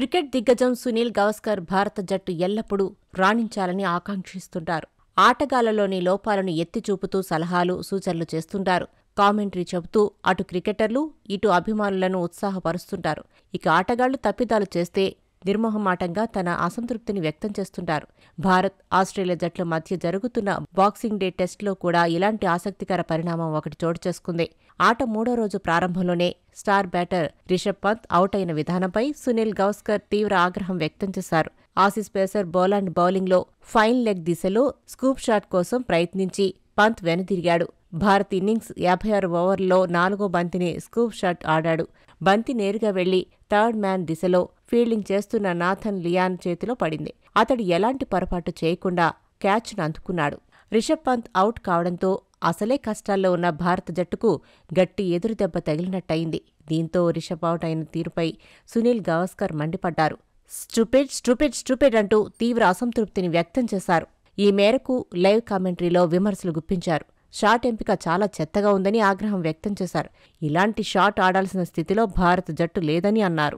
Cricket దిగ్గజం సునీల్ గవాస్కర్ భారత జట్టు ఎల్లప్పుడూ రాణించాలని ఆకాంక్షిస్తుంటారు. ఆటగాళ్లలోని లోపాలను ఎత్తిచూపుతూ సలహాలు, సూచనలు చేస్తుంటారు. కామెంటరీ చెబుతూ అటు క్రికెటర్లు, ఇటు అభిమానులను ఉత్సాహపరుస్తుంటారు. ఇక ఆటగాళ్లు తప్పిదాలు చేస్తే నిర్మొహమాటంగా తన అసంతృప్తిని వ్యక్తం చేస్తుంటారు. భారత్, ఆస్ట్రేలియా జట్ల మధ్య జరుగుతున్న బాక్సింగ్ డే టెస్టులో కూడా ఇలాంటి ఆసక్తికర పరిణామం ఒకటి చోటు చేసుకుంది. ఆట మూడో రోజు ప్రారంభంలోనే star batter Rishabh Pant out అయిన విధానంపై సునీల్ గవాస్కర్ తీవ్ర ఆగ్రహం వ్యక్తం చేశారు. ఆసీస్ పేసర్ బోలాండ్ బౌలింగ్లో ఫైన్ లెగ్ దిశలో స్కూప్ షాట్ కోసం ప్రయత్నించి పంత్ వెనుదిరిగాడు. భారత్ ఇన్నింగ్స్ 56 ఓవర్లలో 4వ బంతిని స్కూప్ షాట్ ఆడాడు. బంతి నేరుగా వెళ్లి థర్డ్ మ్యాన్ దిశలో ఫీల్డింగ్ చేస్తున్న నాథన్ లియాన్ చేతిలో పడింది. అతడు ఎలాంటి పొరపాటు చేయకుండా క్యాచ్ను అందుకున్నాడు. రిషబ్ పంత్ అవుట్ కావడంతో అసలే కష్టాల్లో ఉన్న భారత జట్టుకు గట్టి ఎదురుదెబ్బ తగిలినట్టయింది. దీంతో రిషబ్ అవుట్ అయిన తీరుపై సునీల్ గవాస్కర్ మండిపడ్డారు. స్టూపిడ్ స్టూపిడ్ స్టూపిడ్ అంటూ తీవ్ర అసంతృప్తిని వ్యక్తం చేశారు. ఈ మేరకు లైవ్ కామెంటరీలో విమర్శలు గుప్పించారు. షాట్ ఎంపిక చాలా చెత్తగా ఉందని ఆగ్రహం వ్యక్తం చేశారు. ఇలాంటి షాట్ ఆడాల్సిన స్థితిలో భారత జట్టు లేదని అన్నారు.